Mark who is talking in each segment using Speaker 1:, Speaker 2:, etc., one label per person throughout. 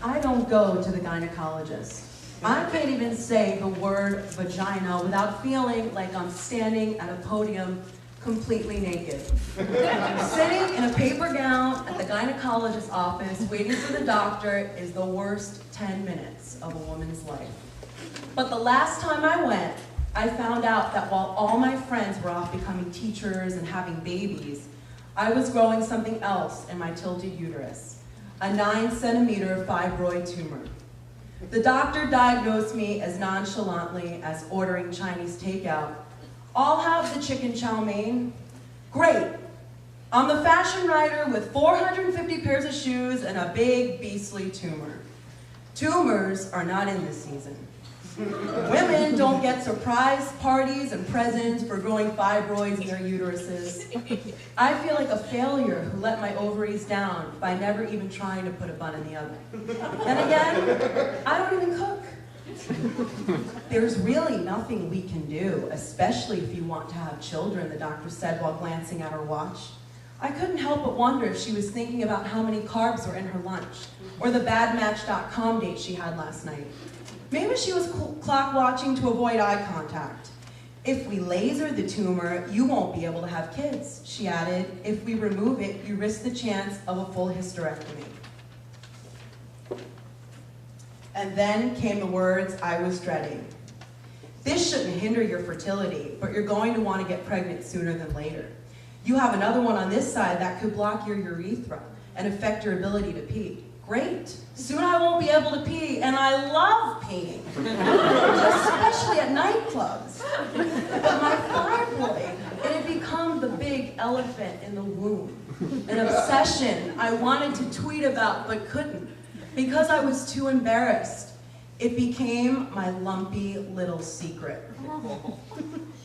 Speaker 1: I don't go to the gynecologist. I can't even say the word vagina without feeling like I'm standing at a podium completely naked. Sitting in a paper gown at the gynecologist's office waiting for the doctor is the worst 10 minutes of a woman's life. But the last time I went, I found out that while all my friends were off becoming teachers and having babies, I was growing something else in my tilted uterus, a 9-centimeter fibroid tumor. The doctor diagnosed me as nonchalantly as ordering Chinese takeout. I'll have the chicken chow mein. Great. I'm the fashion writer with 450 pairs of shoes and a big beastly tumor. Tumors are not in this season. Women don't get surprise parties and presents for growing fibroids in their uteruses. I feel like a failure who let my ovaries down by never even trying to put a bun in the oven. And again, I don't even cook. There's really nothing we can do, especially if you want to have children, the doctor said while glancing at her watch. I couldn't help but wonder if she was thinking about how many carbs were in her lunch, or the badmatch.com date she had last night. Maybe she was clock watching to avoid eye contact. If we laser the tumor, you won't be able to have kids, she added. If we remove it, you risk the chance of a full hysterectomy. And then came the words I was dreading. This shouldn't hinder your fertility, but you're going to want to get pregnant sooner than later. You have another one on this side that could block your urethra and affect your ability to pee. Great. Soon I won't be able to pee, and I love peeing, especially at nightclubs. But my fibroid, it had become the big elephant in the womb, an obsession I wanted to tweet about but couldn't because I was too embarrassed. It became my lumpy little secret.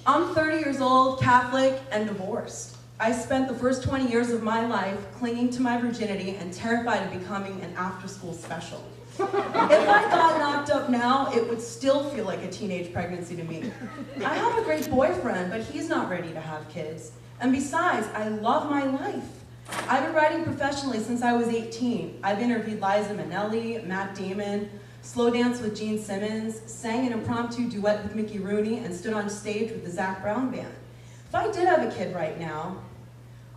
Speaker 1: I'm 30 years old, Catholic, and divorced. I spent the first 20 years of my life clinging to my virginity and terrified of becoming an after-school special. If I got knocked up now, it would still feel like a teenage pregnancy to me. I have a great boyfriend, but he's not ready to have kids. And besides, I love my life. I've been writing professionally since I was 18. I've interviewed Liza Minnelli, Matt Damon, slow danced with Gene Simmons, sang an impromptu duet with Mickey Rooney, and stood on stage with the Zac Brown Band. If I did have a kid right now,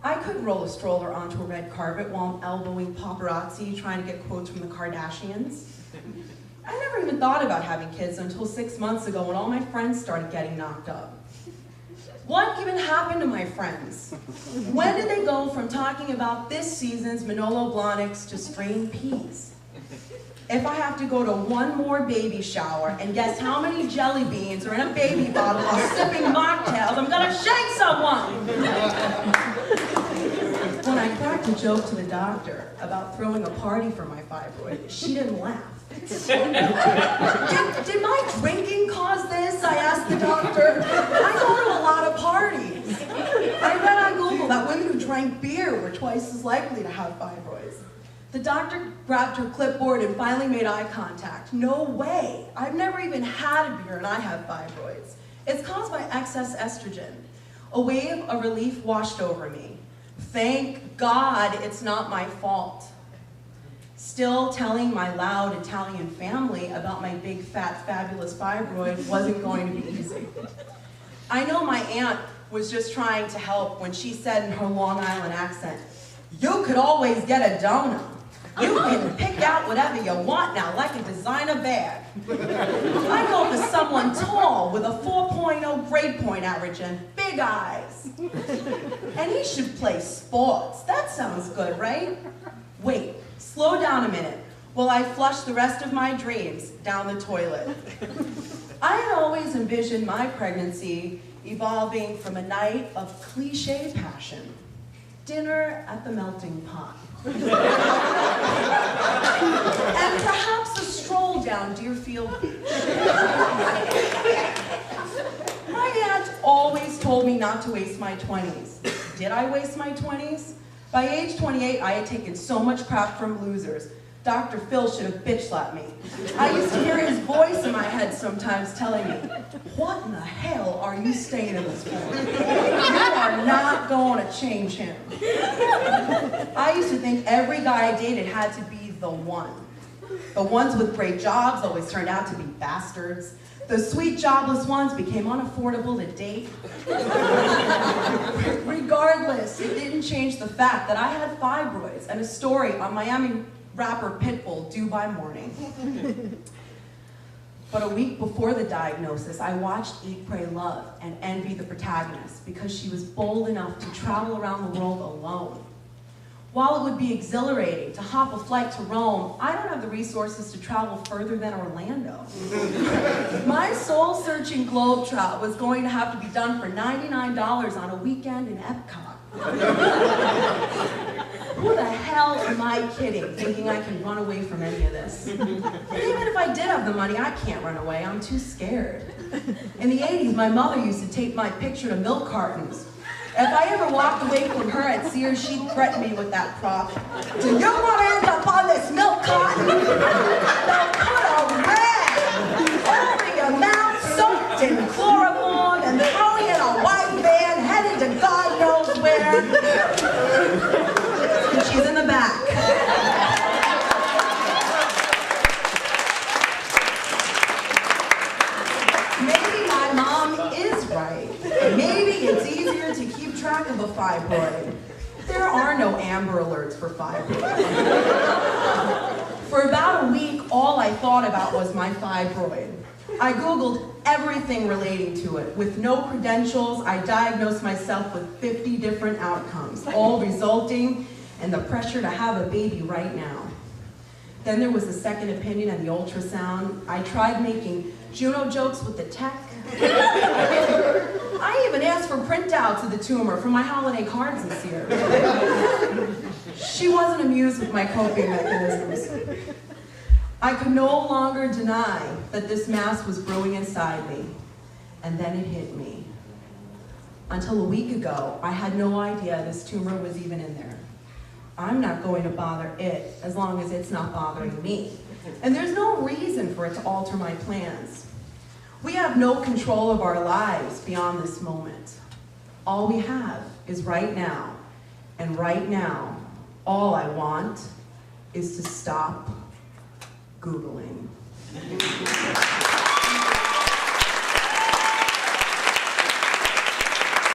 Speaker 1: I could roll a stroller onto a red carpet while I'm elbowing paparazzi trying to get quotes from the Kardashians. I never even thought about having kids until 6 months ago when all my friends started getting knocked up. What even happened to my friends? When did they go from talking about this season's Manolo Blahniks to strained peas? If I have to go to one more baby shower and guess how many jelly beans are in a baby bottle while sipping mocktails, I'm gonna shake someone! When I cracked a joke to the doctor about throwing a party for my fibroid, she didn't laugh. Did my drinking cause this? I asked the doctor. I go to a lot of parties. I read on Google that women who drank beer were twice as likely to have fibroids. The doctor grabbed her clipboard and finally made eye contact. No way. I've never even had a beer and I have fibroids. It's caused by excess estrogen. A wave of relief washed over me. Thank God it's not my fault. Still, telling my loud Italian family about my big, fat, fabulous fibroid wasn't going to be easy. I know my aunt was just trying to help when she said in her Long Island accent, "You could always get a donut. You can pick out whatever you want now, like a designer bag." I go for someone tall with a 4.0 grade point average and big eyes. And he should play sports. That sounds good, right? Wait, slow down a minute while I flush the rest of my dreams down the toilet. I had always envisioned my pregnancy evolving from a night of cliche passion. Dinner at the melting pot. And perhaps a stroll down Deerfield Beach. My aunt always told me not to waste my 20s. Did I waste my 20s? By age 28, I had taken so much crap from losers. Dr. Phil should have bitch slapped me. I used to hear his voice in my head sometimes telling me, "What in the hell are you staying in this for? You are not going to change him." I used to think every guy I dated had to be the one. The ones with great jobs always turned out to be bastards. The sweet jobless ones became unaffordable to date. Regardless, it didn't change the fact that I had fibroids and a story on Miami rapper Pitbull due by morning. But a week before the diagnosis, I watched Eat, Pray, Love and envied the protagonist because she was bold enough to travel around the world alone. While it would be exhilarating to hop a flight to Rome, I don't have the resources to travel further than Orlando. My soul-searching globetrot was going to have to be done for $99 on a weekend in Epcot. Who the hell am I kidding, thinking I can run away from any of this? And even if I did have the money, I can't run away. I'm too scared. In the 80s, my mother used to take my picture to milk cartons. If I ever walked away from her at Sears, she'd threaten me with that prop. Do you want to end up on this milk carton? They'll put a rag over your mouth, soaked in chloroform, and throw you in a white van headed to God knows where. And she's in the back. Maybe my mom is right. Maybe it's easier to keep track of a fibroid. There are no Amber Alerts for fibroids. For about a week, all I thought about was my fibroid. I Googled everything relating to it. With no credentials, I diagnosed myself with 50 different outcomes, all resulting in the pressure to have a baby right now. Then there was the second opinion and the ultrasound. I tried making Juno jokes with the tech. I even asked for printouts of the tumor from my holiday cards this year. She wasn't amused with my coping mechanisms. I could no longer deny that this mass was brewing inside me, and then it hit me. Until a week ago, I had no idea this tumor was even in there. I'm not going to bother it as long as it's not bothering me. And there's no reason for it to alter my plans. We have no control of our lives beyond this moment. All we have is right now. And right now, all I want is to stop Googling.